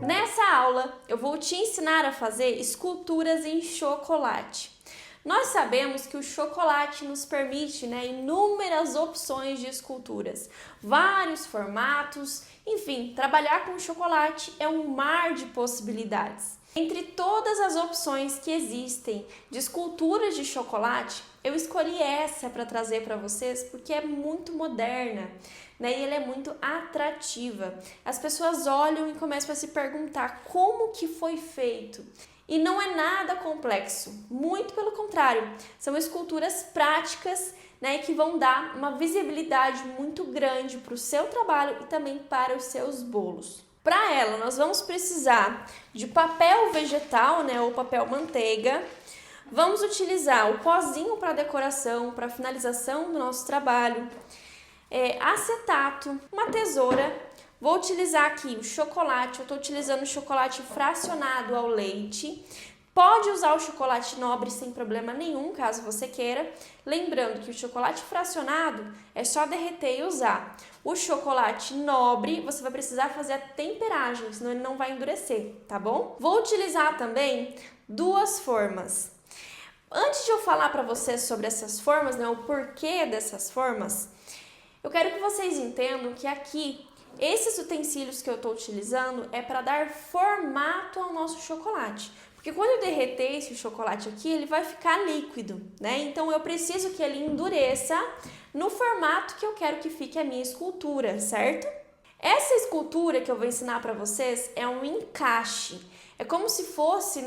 Nessa aula, eu vou te ensinar a fazer esculturas em chocolate. Nós sabemos que o chocolate nos permite, inúmeras opções de esculturas, vários formatos, enfim, trabalhar com chocolate é um mar de possibilidades. Entre todas as opções que existem de esculturas de chocolate, eu escolhi essa para trazer para vocês porque é muito moderna, e ela é muito atrativa. As pessoas olham e começam a se perguntar como que foi feito. E não é nada complexo, muito pelo contrário, são esculturas práticas, que vão dar uma visibilidade muito grande para o seu trabalho e também para os seus bolos. Para ela, nós vamos precisar de papel vegetal, ou papel manteiga. Vamos utilizar o pozinho para decoração, para finalização do nosso trabalho, acetato, uma tesoura. Vou utilizar aqui o chocolate, eu estou utilizando o chocolate fracionado ao leite. Pode usar o chocolate nobre sem problema nenhum, caso você queira. Lembrando que o chocolate fracionado é só derreter e usar. O chocolate nobre, você vai precisar fazer a temperagem, senão ele não vai endurecer, tá bom? Vou utilizar também duas formas. Antes de eu falar para vocês sobre essas formas, o porquê dessas formas, eu quero que vocês entendam que aqui, esses utensílios que eu estou utilizando é para dar formato ao nosso chocolate. Porque quando eu derreter esse chocolate aqui, ele vai ficar líquido, Então eu preciso que ele endureça no formato que eu quero que fique a minha escultura, certo? Essa escultura que eu vou ensinar para vocês é um encaixe. É como se fosse,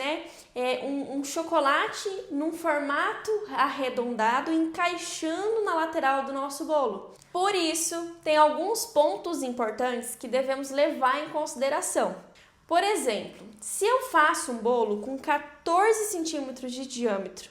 um chocolate num formato arredondado encaixando na lateral do nosso bolo. Por isso, tem alguns pontos importantes que devemos levar em consideração. Por exemplo, se eu faço um bolo com 14 centímetros de diâmetro,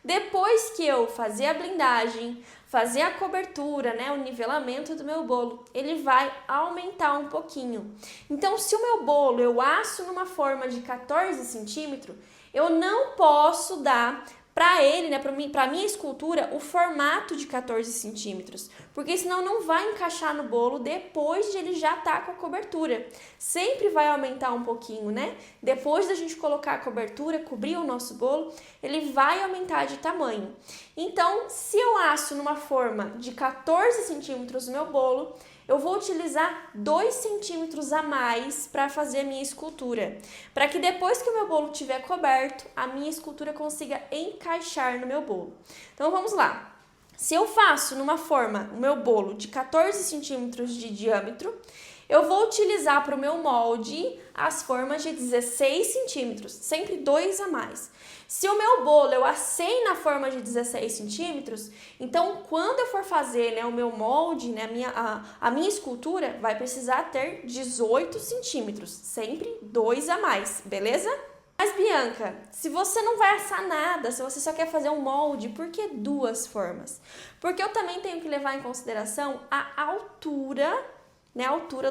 depois que eu fazer a blindagem, fazer a cobertura, o nivelamento do meu bolo, ele vai aumentar um pouquinho. Então, se o meu bolo eu asso numa forma de 14 centímetros, eu não posso dar para ele, para a minha escultura, o formato de 14 centímetros, porque senão não vai encaixar no bolo depois de ele já estar com a cobertura. Sempre vai aumentar um pouquinho, Depois da gente colocar a cobertura, cobrir o nosso bolo, ele vai aumentar de tamanho. Então, se eu asso numa forma de 14 centímetros o meu bolo, eu vou utilizar 2 centímetros a mais para fazer a minha escultura, para que depois que o meu bolo estiver coberto, a minha escultura consiga encaixar no meu bolo. Então vamos lá. Se eu faço numa forma o meu bolo de 14 centímetros de diâmetro, eu vou utilizar para o meu molde as formas de 16 centímetros, sempre 2 a mais. Se o meu bolo eu assei na forma de 16 centímetros, então quando eu for fazer o meu molde, a minha escultura, vai precisar ter 18 centímetros, sempre 2 a mais, beleza? Mas Bianca, se você não vai assar nada, se você só quer fazer um molde, por que duas formas? Porque eu também tenho que levar em consideração a altura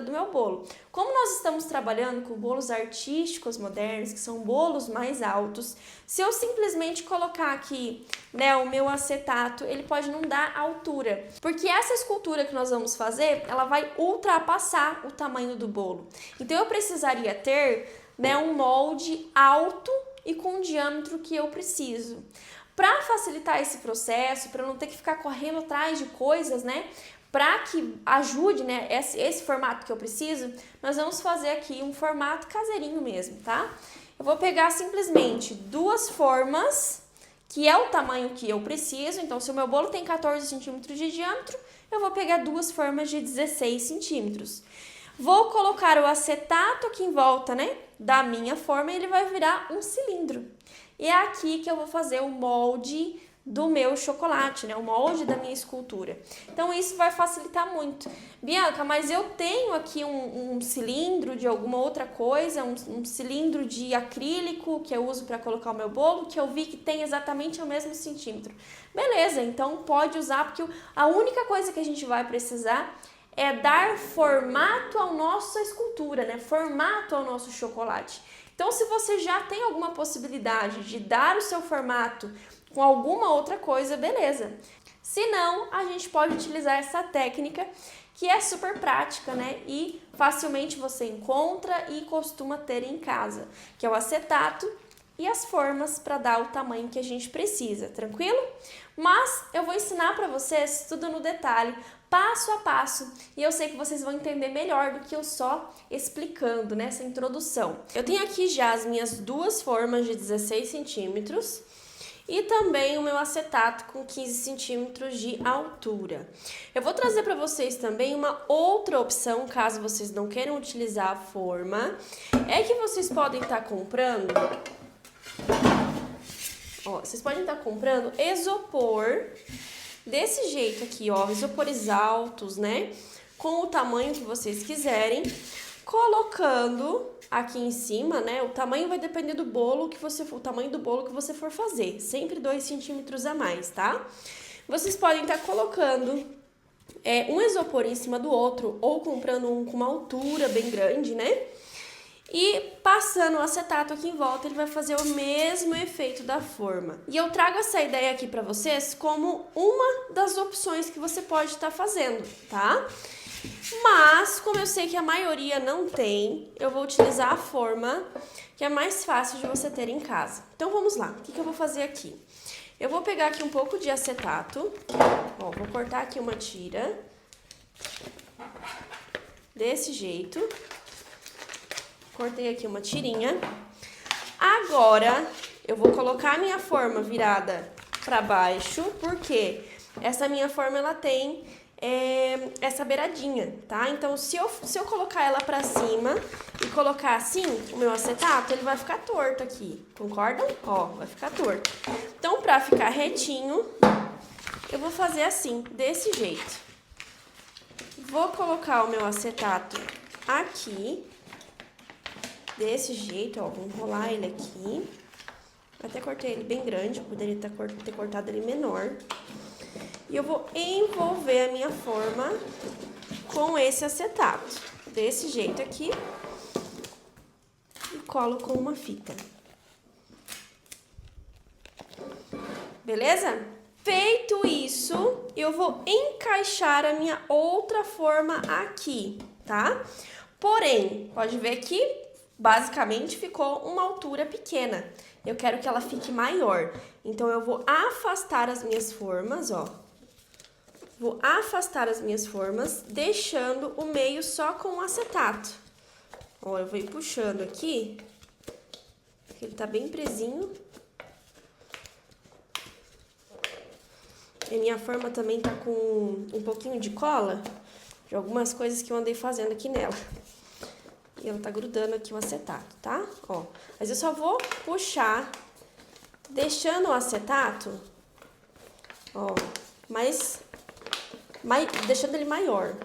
do meu bolo. Como nós estamos trabalhando com bolos artísticos modernos, que são bolos mais altos, se eu simplesmente colocar aqui, o meu acetato, ele pode não dar altura, porque essa escultura que nós vamos fazer, ela vai ultrapassar o tamanho do bolo. Então eu precisaria ter, um molde alto e com o diâmetro que eu preciso. Para facilitar esse processo, para não ter que ficar correndo atrás de coisas, para que ajude, esse formato que eu preciso, nós vamos fazer aqui um formato caseirinho mesmo, tá? Eu vou pegar simplesmente duas formas, que é o tamanho que eu preciso. Então, se o meu bolo tem 14 centímetros de diâmetro, eu vou pegar duas formas de 16 centímetros. Vou colocar o acetato aqui em volta, da minha forma e ele vai virar um cilindro. E é aqui que eu vou fazer o molde do meu chocolate, o molde da minha escultura. Então isso vai facilitar muito. Bianca, mas eu tenho aqui um cilindro de alguma outra coisa, um cilindro de acrílico que eu uso para colocar o meu bolo, que eu vi que tem exatamente o mesmo centímetro. Beleza, então pode usar, porque a única coisa que a gente vai precisar é dar formato à nossa escultura, formato ao nosso chocolate. Então, se você já tem alguma possibilidade de dar o seu formato com alguma outra coisa, beleza. Se não, a gente pode utilizar essa técnica que é super prática, né? E facilmente você encontra e costuma ter em casa, que é o acetato e as formas para dar o tamanho que a gente precisa, tranquilo? Mas eu vou ensinar para vocês tudo no detalhe, passo a passo, e eu sei que vocês vão entender melhor do que eu só explicando nessa introdução. Eu tenho aqui já as minhas duas formas de 16 centímetros e também o meu acetato com 15 centímetros de altura. Eu vou trazer para vocês também uma outra opção, caso vocês não queiram utilizar a forma, é que vocês podem estar comprando... Ó, vocês podem estar comprando isopor desse jeito aqui, ó, isopores altos, né? Com o tamanho que vocês quiserem, colocando aqui em cima, né? O tamanho vai depender do bolo que você for, o tamanho do bolo que você for fazer, sempre 2 centímetros a mais, tá? Vocês podem estar colocando um isopor em cima do outro, ou comprando um com uma altura bem grande, né? E passando o acetato aqui em volta, ele vai fazer o mesmo efeito da forma. E eu trago essa ideia aqui pra vocês como uma das opções que você pode estar fazendo, tá? Mas, como eu sei que a maioria não tem, eu vou utilizar a forma que é mais fácil de você ter em casa. Então, vamos lá. O que eu vou fazer aqui? Eu vou pegar aqui um pouco de acetato. Ó, vou cortar aqui uma tira. Desse jeito. Cortei aqui uma tirinha. Agora, eu vou colocar a minha forma virada para baixo, porque essa minha forma, ela tem essa beiradinha, tá? Então, se eu colocar ela para cima e colocar assim, o meu acetato, ele vai ficar torto aqui, concordam? Ó, vai ficar torto. Então, para ficar retinho, eu vou fazer assim, desse jeito. Vou colocar o meu acetato aqui. Desse jeito, ó, vou enrolar ele aqui. Até cortei ele bem grande, poderia ter cortado ele menor. E eu vou envolver a minha forma com esse acetato. Desse jeito aqui. E colo com uma fita. Beleza? Feito isso, eu vou encaixar a minha outra forma aqui, tá? Porém, pode ver que basicamente ficou uma altura pequena. Eu quero que ela fique maior. Então, eu vou afastar as minhas formas, ó. Vou afastar as minhas formas, deixando o meio só com o acetato. Ó, eu vou ir puxando aqui. Ele tá bem presinho. E minha forma também tá com um pouquinho de cola, de algumas coisas que eu andei fazendo aqui nela. E ela tá grudando aqui o acetato, tá? Ó, mas eu só vou puxar, deixando o acetato, ó, deixando ele maior.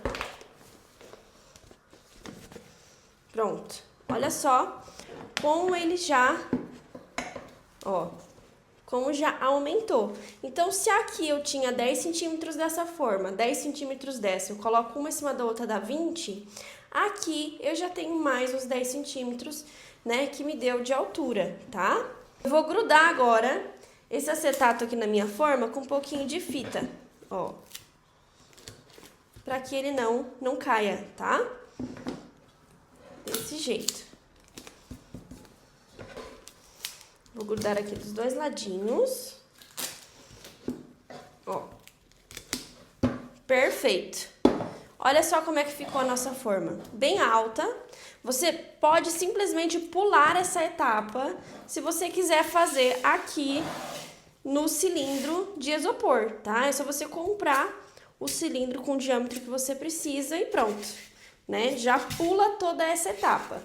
Pronto. Olha só como ele já, ó, como já aumentou. Então, se aqui eu tinha 10 centímetros dessa forma, 10 centímetros dessa, eu coloco uma em cima da outra, dá 20... Aqui eu já tenho mais uns 10 centímetros, né, que me deu de altura, tá? Eu vou grudar agora esse acetato aqui na minha forma com um pouquinho de fita, ó. Pra que ele não caia, tá? Desse jeito. Vou grudar aqui dos dois ladinhos. Ó. Perfeito. Olha só como é que ficou a nossa forma, bem alta. Você pode simplesmente pular essa etapa se você quiser fazer aqui no cilindro de isopor, tá? É só você comprar o cilindro com o diâmetro que você precisa e pronto, né? Já pula toda essa etapa.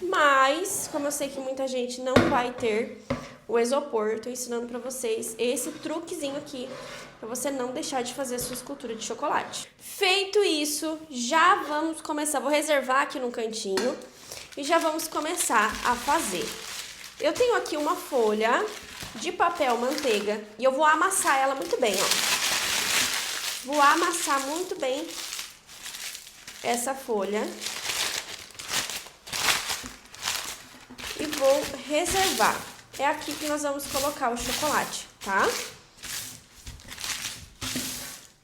Mas, como eu sei que muita gente não vai ter o isopor, tô ensinando pra vocês esse truquezinho aqui, para você não deixar de fazer a sua escultura de chocolate. Feito isso, já vamos começar, vou reservar aqui no cantinho e já vamos começar a fazer. Eu tenho aqui uma folha de papel manteiga e eu vou amassar ela muito bem, ó. Vou amassar muito bem essa folha e vou reservar. É aqui que nós vamos colocar o chocolate, tá?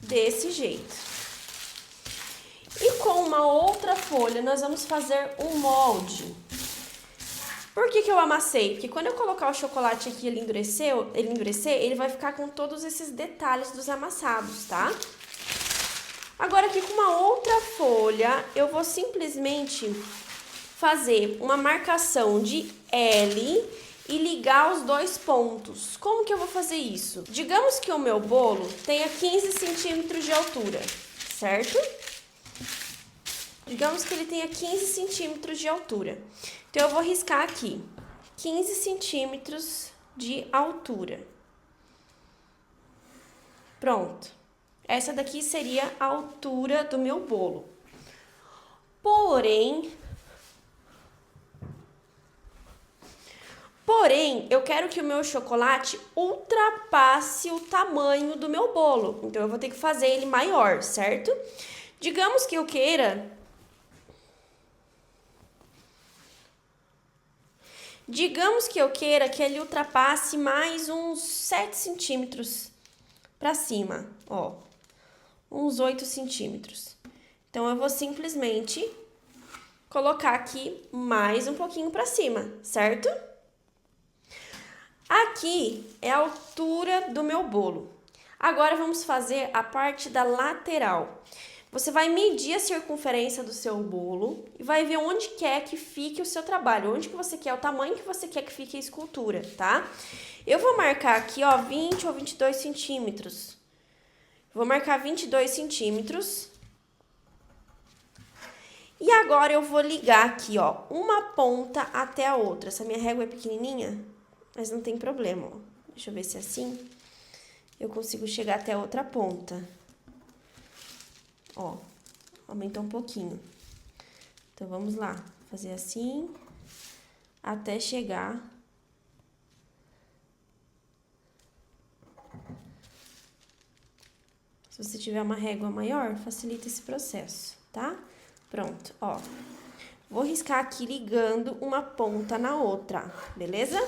desse jeito. E com uma outra folha, nós vamos fazer um molde. Por que eu amassei? Porque quando eu colocar o chocolate aqui e ele endurecer, ele vai ficar com todos esses detalhes dos amassados, tá? Agora aqui com uma outra folha, eu vou simplesmente fazer uma marcação de L e ligar os dois pontos. Como que eu vou fazer isso? Digamos que o meu bolo tenha 15 centímetros de altura, certo? Digamos que ele tenha 15 centímetros de altura. Então, eu vou riscar aqui 15 centímetros de altura. Pronto. Essa daqui seria a altura do meu bolo. Porém, eu quero que o meu chocolate ultrapasse o tamanho do meu bolo. Então, eu vou ter que fazer ele maior, certo? Digamos que eu queira... que ele ultrapasse mais uns 7 centímetros para cima, ó. Uns 8 centímetros. Então, eu vou simplesmente colocar aqui mais um pouquinho para cima, certo? Aqui é a altura do meu bolo. Agora, vamos fazer a parte da lateral. Você vai medir a circunferência do seu bolo e vai ver onde quer que fique o seu trabalho, onde que você quer, o tamanho que você quer que fique a escultura, tá? Eu vou marcar aqui, ó, 20 ou 22 centímetros. Vou marcar 22 centímetros. E agora eu vou ligar aqui, ó, uma ponta até a outra. Essa minha régua é pequenininha, mas não tem problema, ó. Deixa eu ver se assim eu consigo chegar até a outra ponta. Ó, aumentou um pouquinho. Então, vamos lá. Fazer assim, até chegar. Se você tiver uma régua maior, facilita esse processo, tá? Pronto, ó. Vou riscar aqui ligando uma ponta na outra, beleza?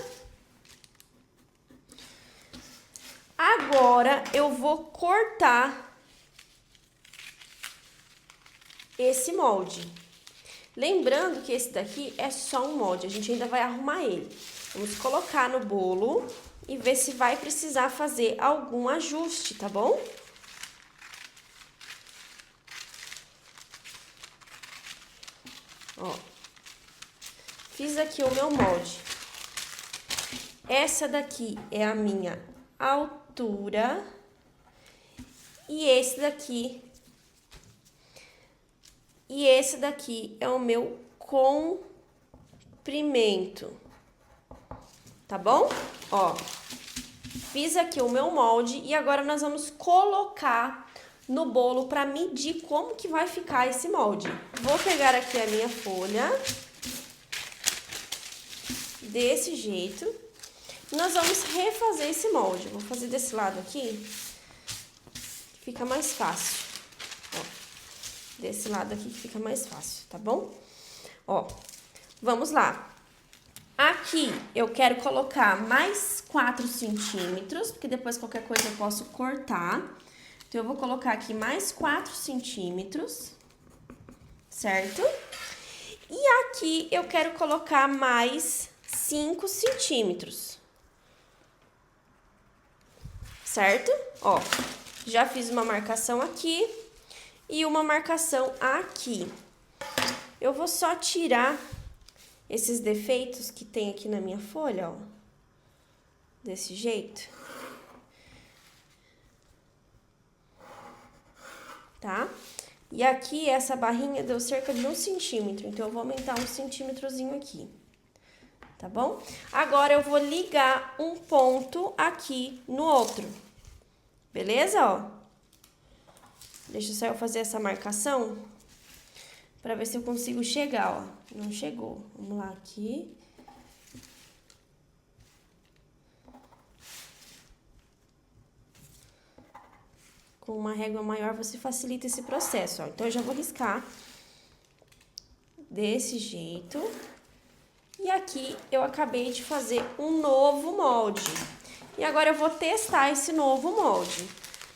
Agora, eu vou cortar esse molde. Lembrando que esse daqui é só um molde, a gente ainda vai arrumar ele. Vamos colocar no bolo e ver se vai precisar fazer algum ajuste, tá bom? Ó, fiz aqui o meu molde. Essa daqui é a minha altura e esse daqui é o meu comprimento, tá bom? Ó, fiz aqui o meu molde e agora nós vamos colocar no bolo para medir como que vai ficar esse molde. Vou pegar aqui a minha folha, desse jeito, e nós vamos refazer esse molde. Vou fazer desse lado aqui, que fica mais fácil. Desse lado aqui que fica mais fácil, tá bom? Ó, vamos lá. Aqui eu quero colocar mais 4 centímetros, porque depois qualquer coisa eu posso cortar. Então, eu vou colocar aqui mais 4 centímetros, certo? E aqui eu quero colocar mais 5 centímetros, certo? Ó, já fiz uma marcação aqui e uma marcação aqui. Eu vou só tirar esses defeitos que tem aqui na minha folha, ó. Desse jeito. Tá? E aqui, essa barrinha deu cerca de 1 centímetro, então eu vou aumentar 1 centímetrozinho aqui. Tá bom? Agora, eu vou ligar um ponto aqui no outro. Beleza, ó? Deixa só eu fazer essa marcação pra ver se eu consigo chegar, ó. Não chegou. Vamos lá aqui. Com uma régua maior, você facilita esse processo, ó. Então, eu já vou riscar desse jeito. E aqui, eu acabei de fazer um novo molde. E agora, eu vou testar esse novo molde.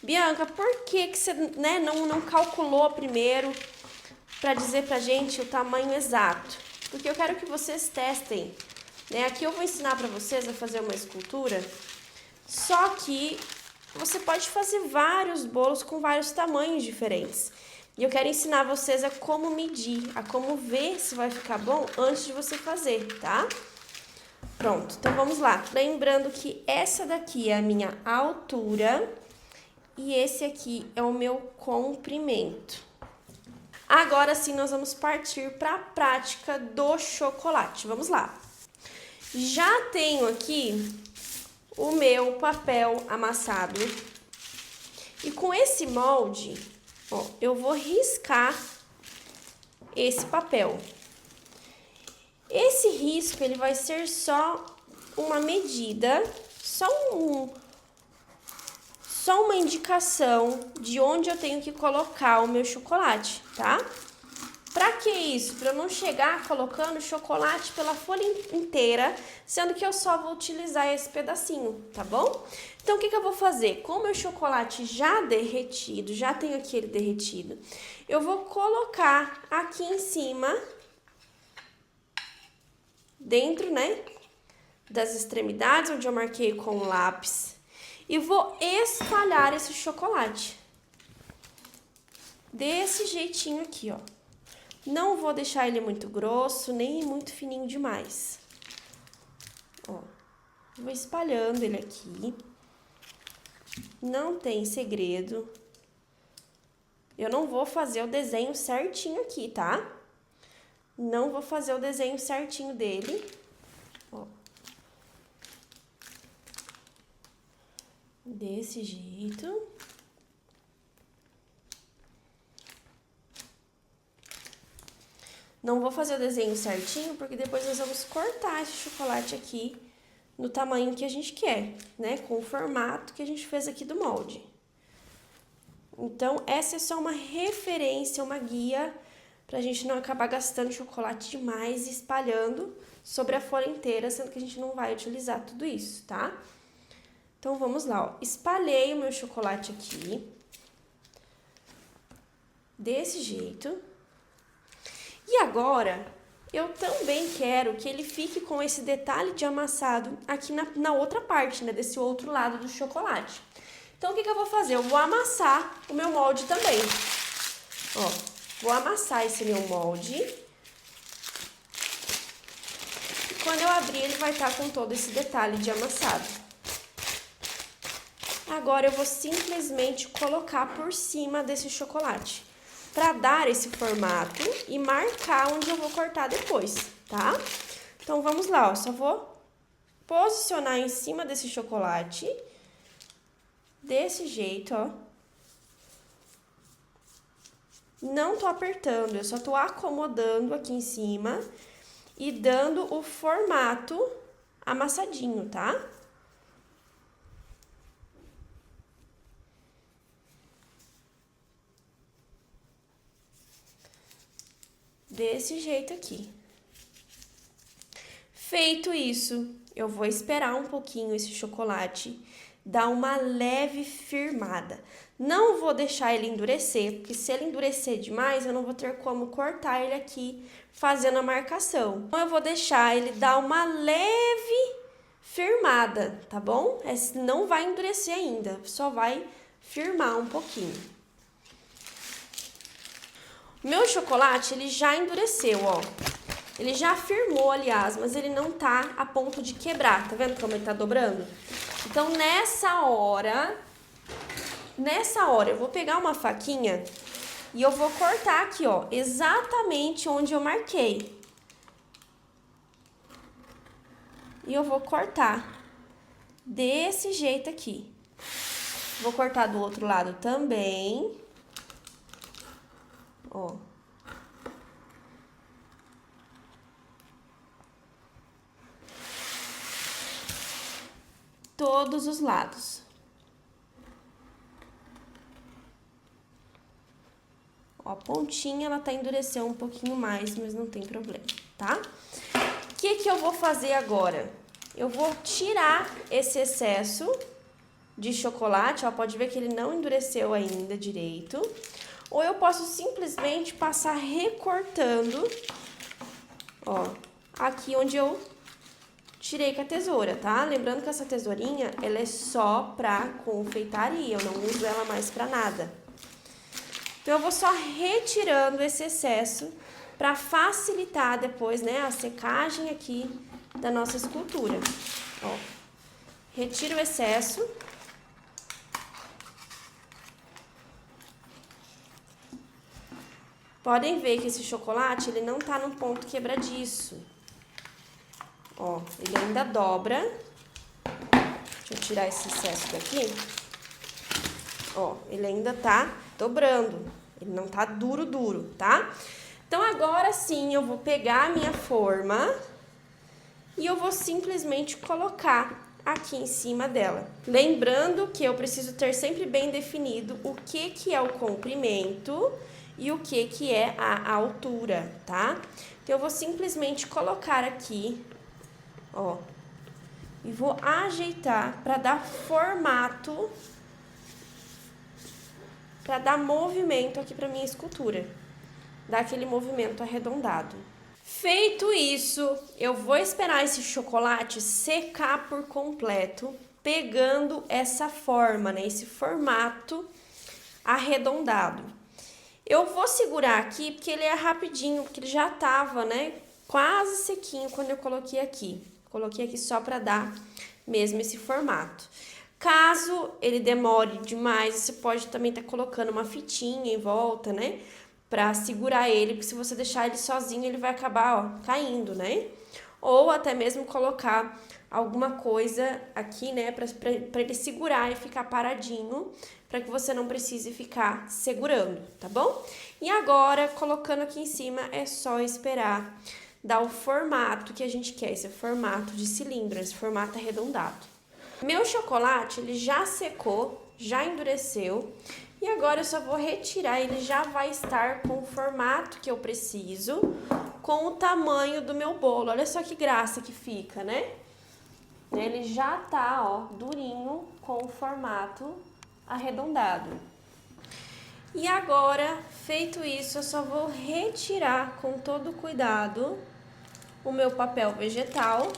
Bianca, por que que você, né, não calculou primeiro para dizer pra gente o tamanho exato? Porque eu quero que vocês testem, né? Aqui eu vou ensinar para vocês a fazer uma escultura, só que você pode fazer vários bolos com vários tamanhos diferentes. E eu quero ensinar vocês a como medir, a como ver se vai ficar bom antes de você fazer, tá? Pronto, então vamos lá. Lembrando que essa daqui é a minha altura e esse aqui é o meu comprimento. Agora sim, nós vamos partir para a prática do chocolate. Vamos lá. Já tenho aqui o meu papel amassado. E com esse molde, ó, eu vou riscar esse papel. Esse risco, ele vai ser só uma medida, só uma indicação de onde eu tenho que colocar o meu chocolate, tá? Pra que isso? Pra eu não chegar colocando chocolate pela folha inteira, sendo que eu só vou utilizar esse pedacinho, tá bom? Então, o que que eu vou fazer? Com o meu chocolate já derretido, já tenho aqui ele derretido, eu vou colocar aqui em cima, dentro, né, das extremidades, onde eu marquei com o lápis, e vou espalhar esse chocolate. Desse jeitinho aqui, ó. Não vou deixar ele muito grosso, nem muito fininho demais. Ó, vou espalhando ele aqui. Não tem segredo. Eu não vou fazer o desenho certinho aqui, tá? Não vou fazer o desenho certinho dele. Ó. Desse jeito. Não vou fazer o desenho certinho, porque depois nós vamos cortar esse chocolate aqui no tamanho que a gente quer, né? Com o formato que a gente fez aqui do molde. Então, essa é só uma referência, uma guia, pra gente não acabar gastando chocolate demais e espalhando sobre a folha inteira, sendo que a gente não vai utilizar tudo isso, tá? Então, vamos lá, ó. Espalhei o meu chocolate aqui. Desse jeito. E agora, eu também quero que ele fique com esse detalhe de amassado aqui na outra parte, né? Desse outro lado do chocolate. Então, o que que eu vou fazer? Eu vou amassar o meu molde também. Ó, vou amassar esse meu molde. E quando eu abrir, ele vai estar com todo esse detalhe de amassado. Agora, eu vou simplesmente colocar por cima desse chocolate, para dar esse formato e marcar onde eu vou cortar depois, tá? Então, vamos lá, ó. Só vou posicionar em cima desse chocolate, desse jeito, ó. Não tô apertando, eu só tô acomodando aqui em cima e dando o formato amassadinho, tá? Desse jeito aqui. Feito isso, eu vou esperar um pouquinho esse chocolate dar uma leve firmada. Não vou deixar ele endurecer, porque se ele endurecer demais, eu não vou ter como cortar ele aqui fazendo a marcação. Então, eu vou deixar ele dar uma leve firmada, tá bom? Não vai endurecer ainda, só vai firmar um pouquinho. Meu chocolate, ele já endureceu, ó. Ele já firmou, aliás, mas ele não tá a ponto de quebrar. Tá vendo como ele tá dobrando? Então, nessa hora, eu vou pegar uma faquinha e eu vou cortar aqui, ó, exatamente onde eu marquei. E eu vou cortar desse jeito aqui. Vou cortar do outro lado também. Ó. Todos os lados. Ó, a pontinha, ela tá endurecendo um pouquinho mais, mas não tem problema, tá? O que que eu vou fazer agora? Eu vou tirar esse excesso de chocolate, ó, pode ver que ele não endureceu ainda direito. Ou eu posso simplesmente passar recortando, ó, aqui onde eu tirei com a tesoura, tá? Lembrando que essa tesourinha, ela é só pra confeitaria, eu não uso ela mais pra nada. Então, eu vou só retirando esse excesso pra facilitar depois, né, a secagem aqui da nossa escultura. Ó, retiro o excesso. Podem ver que esse chocolate, ele não tá no ponto quebradiço. Ó, ele ainda dobra. Deixa eu tirar esse excesso daqui. Ó, ele ainda tá dobrando. Ele não tá duro, tá? Então, agora sim, eu vou pegar a minha forma e eu vou simplesmente colocar aqui em cima dela. Lembrando que eu preciso ter sempre bem definido o que é o comprimento e o que é a altura, tá? Então, eu vou simplesmente colocar aqui, ó, e vou ajeitar para dar formato, para dar movimento aqui para minha escultura, dar aquele movimento arredondado. Feito isso, eu vou esperar esse chocolate secar por completo, pegando essa forma, né, esse formato arredondado. Eu vou segurar aqui porque ele é rapidinho, porque ele já tava, né, quase sequinho quando eu coloquei aqui. Coloquei aqui só para dar mesmo esse formato. Caso ele demore demais, você pode também estar colocando uma fitinha em volta, né, para segurar ele, porque se você deixar ele sozinho, ele vai acabar, ó, caindo, né? Ou até mesmo colocar alguma coisa aqui, né, para ele segurar e ficar paradinho, para que você não precise ficar segurando, tá bom? E agora, colocando aqui em cima, é só esperar dar o formato que a gente quer, esse formato de cilindro, esse formato arredondado. Meu chocolate, ele já secou, já endureceu, e agora eu só vou retirar, ele já vai estar com o formato que eu preciso, com o tamanho do meu bolo. Olha só que graça que fica, né? Ele já tá, ó, durinho, com o formato arredondado. E agora, feito isso, eu só vou retirar com todo cuidado o meu papel vegetal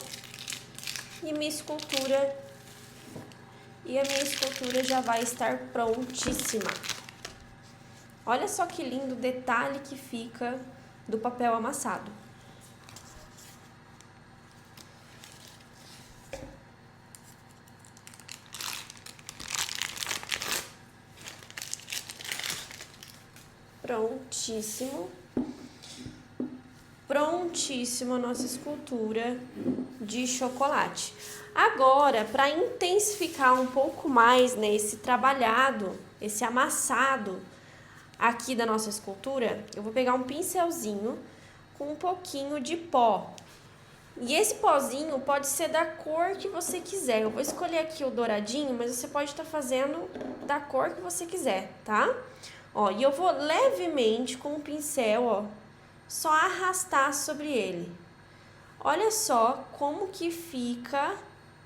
e a minha escultura já vai estar prontíssima. Olha só que lindo detalhe que fica do papel amassado. Prontíssimo. Prontíssimo a nossa escultura de chocolate. Agora, para intensificar um pouco mais, né, esse trabalhado, esse amassado aqui da nossa escultura, eu vou pegar um pincelzinho com um pouquinho de pó. E esse pozinho pode ser da cor que você quiser. Eu vou escolher aqui o douradinho, mas você pode estar fazendo da cor que você quiser, tá? Ó, e eu vou levemente com o pincel, ó, só arrastar sobre ele. Olha só como que fica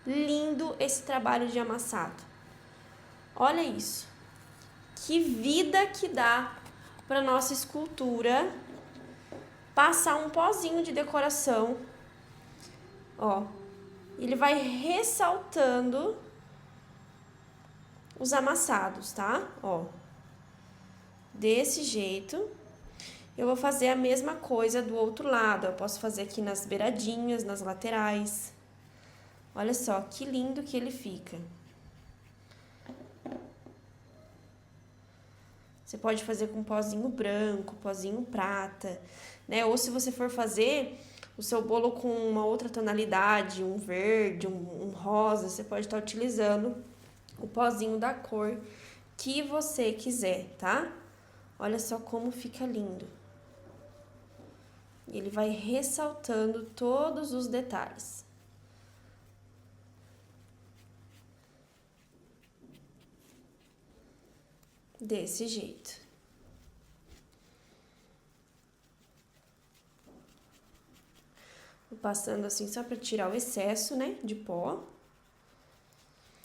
lindo esse trabalho de amassado. Olha isso. Que vida que dá para nossa escultura passar um pozinho de decoração. Ó, ele vai ressaltando os amassados, tá? Ó, desse jeito. Eu vou fazer a mesma coisa do outro lado. Eu posso fazer aqui nas beiradinhas, nas laterais. Olha só que lindo que ele fica. Você pode fazer com pozinho branco, pozinho prata, né? Ou se você for fazer o seu bolo com uma outra tonalidade, um verde, um rosa, você pode estar utilizando o pozinho da cor que você quiser, tá? Olha só como fica lindo. Ele vai ressaltando todos os detalhes. Desse jeito. Vou passando assim só para tirar o excesso, né, de pó.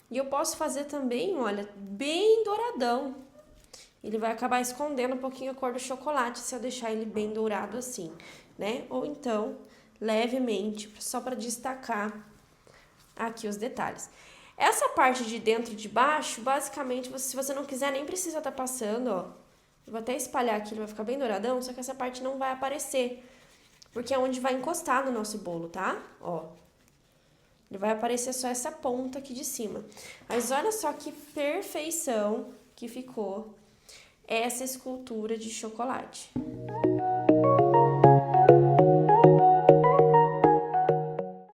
E eu posso fazer também, olha, bem douradão. Ele vai acabar escondendo um pouquinho a cor do chocolate se eu deixar ele bem dourado assim, né? Ou então, levemente, só para destacar aqui os detalhes. Essa parte de dentro e de baixo, basicamente, se você não quiser, nem precisa estar passando, ó. Eu vou até espalhar aqui, ele vai ficar bem douradão, só que essa parte não vai aparecer, porque é onde vai encostar no nosso bolo, tá? Ó. Ele vai aparecer só essa ponta aqui de cima. Mas olha só que perfeição que ficou essa escultura de chocolate.